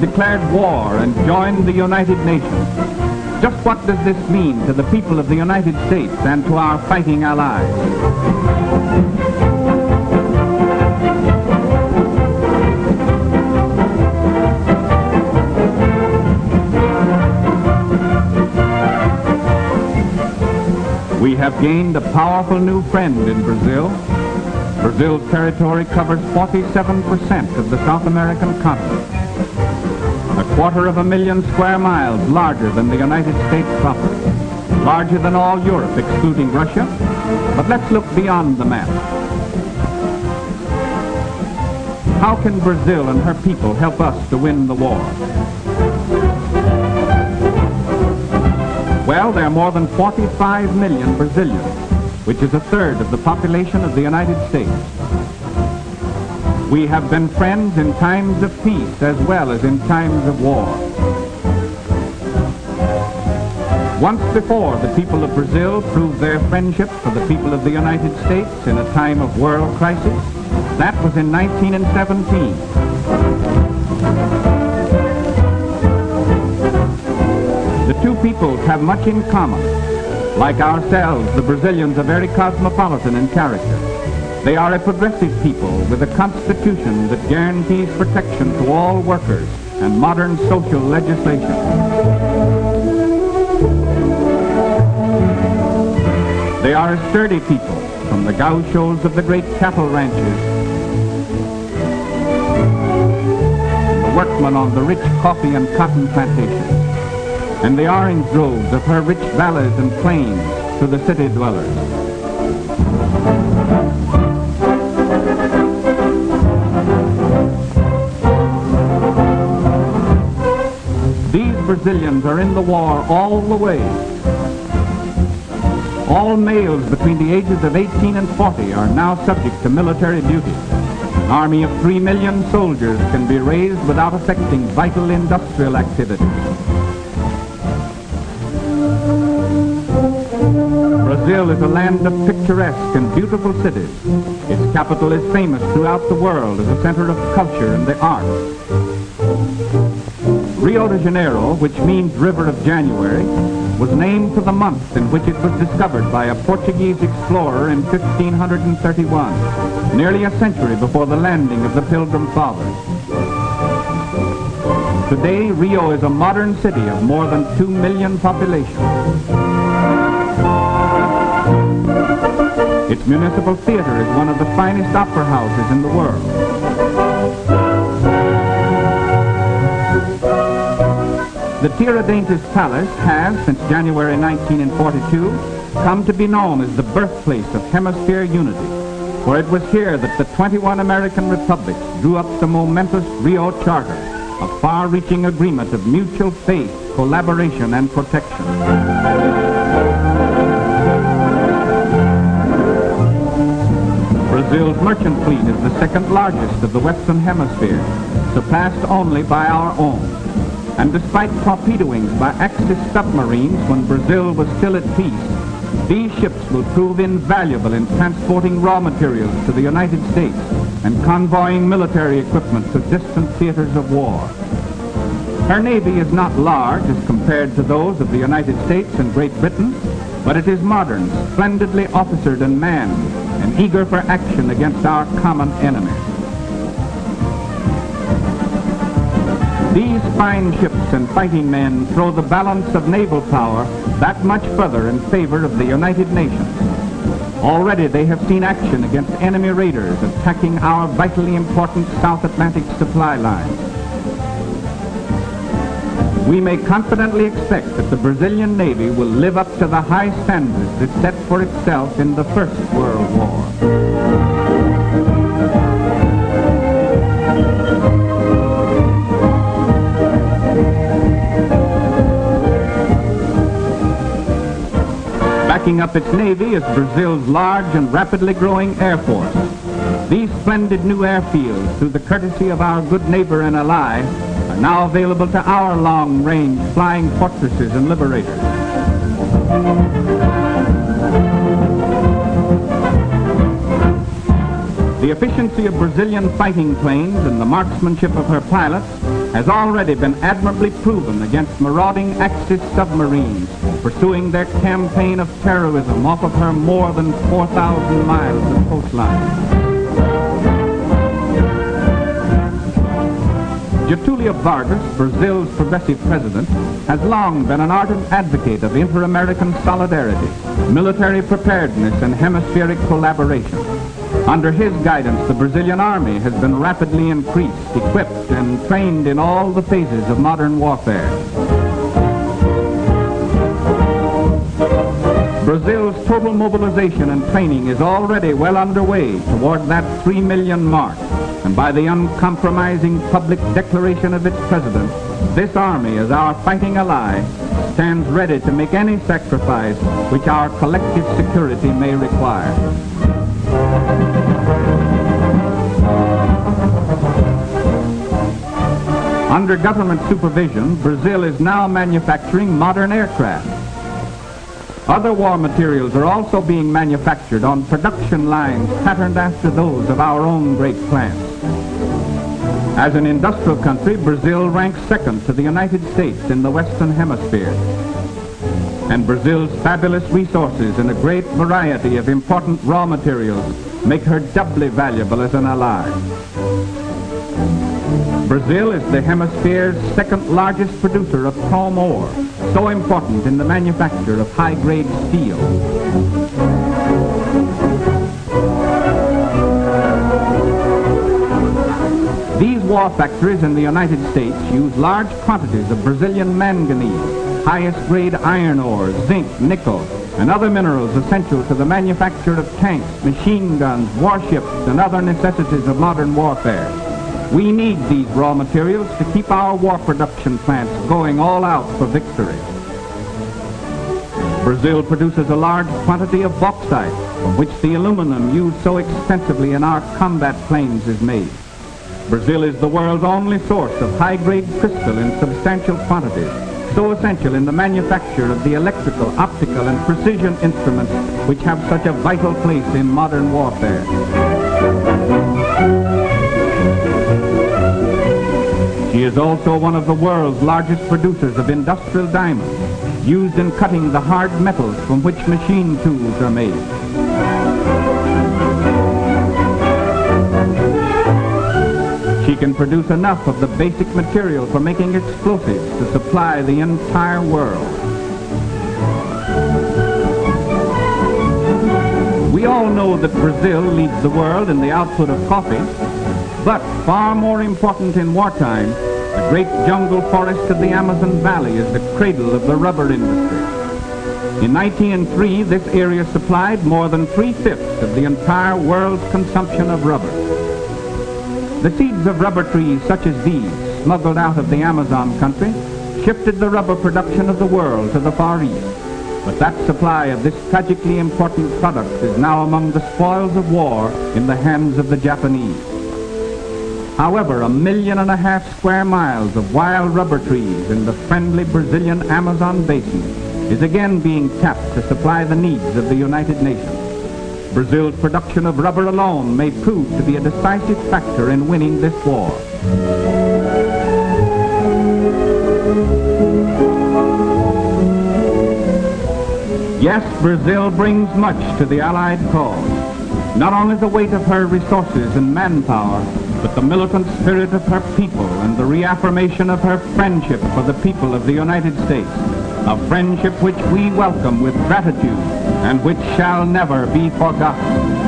declared war and joined the United Nations. Just what does this mean to the people of the United States and to our fighting allies? We have gained a powerful new friend in Brazil. Brazil's territory covers 47% of the South American continent. 250,000 square miles larger than the United States proper. Larger than all Europe, excluding Russia. But let's look beyond the map. How can Brazil and her people help us to win the war? Well, there are more than 45 million Brazilians, which is a third of the population of the United States. We have been friends in times of peace as well as in times of war. Once before, the people of Brazil proved their friendship for the people of the United States in a time of world crisis. That was in 1917. The two peoples have much in common. Like ourselves, the Brazilians are very cosmopolitan in character. They are a progressive people with a constitution that guarantees protection to all workers and modern social legislation. They are a sturdy people, from the gauchos of the great cattle ranches, and the workmen on the rich coffee and cotton plantations, and the orange groves of her rich valleys and plains to the city dwellers. These Brazilians are in the war all the way. All males between the ages of 18 and 40 are now subject to military duty. An army of 3 million soldiers can be raised without affecting vital industrial activity. Brazil is a land of picturesque and beautiful cities. Its capital is famous throughout the world as a center of culture and the arts. Rio de Janeiro, which means River of January, was named for the month in which it was discovered by a Portuguese explorer in 1531, nearly a century before the landing of the Pilgrim Fathers. Today, Rio is a modern city of more than 2 million population. Its municipal theater is one of the finest opera houses in the world. The Tiradentes Palace has, since January 1942, come to be known as the birthplace of hemisphere unity, for it was here that the 21 American republics drew up the momentous Rio Charter, a far-reaching agreement of mutual faith, collaboration, and protection. Brazil's merchant fleet is the second largest of the Western Hemisphere, surpassed only by our own. And despite torpedoings by Axis submarines when Brazil was still at peace, these ships will prove invaluable in transporting raw materials to the United States and convoying military equipment to distant theaters of war. Her navy is not large as compared to those of the United States and Great Britain, but it is modern, splendidly officered and manned, and eager for action against our common enemy. These fine ships and fighting men throw the balance of naval power that much further in favor of the United Nations. Already they have seen action against enemy raiders attacking our vitally important South Atlantic supply lines. We may confidently expect that the Brazilian Navy will live up to the high standards it set for itself in the First World War. Backing up its navy is Brazil's large and rapidly growing air force. These splendid new airfields, through the courtesy of our good neighbor and ally, are now available to our long-range flying fortresses and liberators. The efficiency of Brazilian fighting planes and the marksmanship of her pilots has already been admirably proven against marauding Axis submarines pursuing their campaign of terrorism off of her more than 4,000 miles of coastline. Getulio Vargas, Brazil's progressive president, has long been an ardent advocate of inter-American solidarity, military preparedness, and hemispheric collaboration. Under his guidance, the Brazilian army has been rapidly increased, equipped, and trained in all the phases of modern warfare. Brazil's total mobilization and training is already well underway toward that 3 million mark. And by the uncompromising public declaration of its president, this army, as our fighting ally, stands ready to make any sacrifice which our collective security may require. Under government supervision, Brazil is now manufacturing modern aircraft. Other war materials are also being manufactured on production lines patterned after those of our own great plants. As an industrial country, Brazil ranks second to the United States in the Western Hemisphere. And Brazil's fabulous resources and a great variety of important raw materials make her doubly valuable as an ally. Brazil is the hemisphere's second largest producer of chrome ore, so important in the manufacture of high-grade steel. These war factories in the United States use large quantities of Brazilian manganese, highest-grade iron ore, zinc, nickel, and other minerals essential to the manufacture of tanks, machine guns, warships, and other necessities of modern warfare. We need these raw materials to keep our war production plants going all out for victory. Brazil produces a large quantity of bauxite, from which the aluminum used so extensively in our combat planes is made. Brazil is the world's only source of high-grade crystal in substantial quantities, so essential in the manufacture of the electrical, optical, and precision instruments which have such a vital place in modern warfare. She is also one of the world's largest producers of industrial diamonds, used in cutting the hard metals from which machine tools are made. She can produce enough of the basic material for making explosives to supply the entire world. We all know that Brazil leads the world in the output of coffee, but far more important in wartime, the great jungle forest of the Amazon Valley is the cradle of the rubber industry. In 1903, this area supplied more than 3/5 of the entire world's consumption of rubber. The seeds of rubber trees such as these, smuggled out of the Amazon country, shifted the rubber production of the world to the Far East. But that supply of this tragically important product is now among the spoils of war in the hands of the Japanese. However, 1.5 million square miles of wild rubber trees in the friendly Brazilian Amazon basin is again being tapped to supply the needs of the United Nations. Brazil's production of rubber alone may prove to be a decisive factor in winning this war. Yes, Brazil brings much to the Allied cause. Not only the weight of her resources and manpower, but the militant spirit of her people and the reaffirmation of her friendship for the people of the United States, a friendship which we welcome with gratitude and which shall never be forgotten.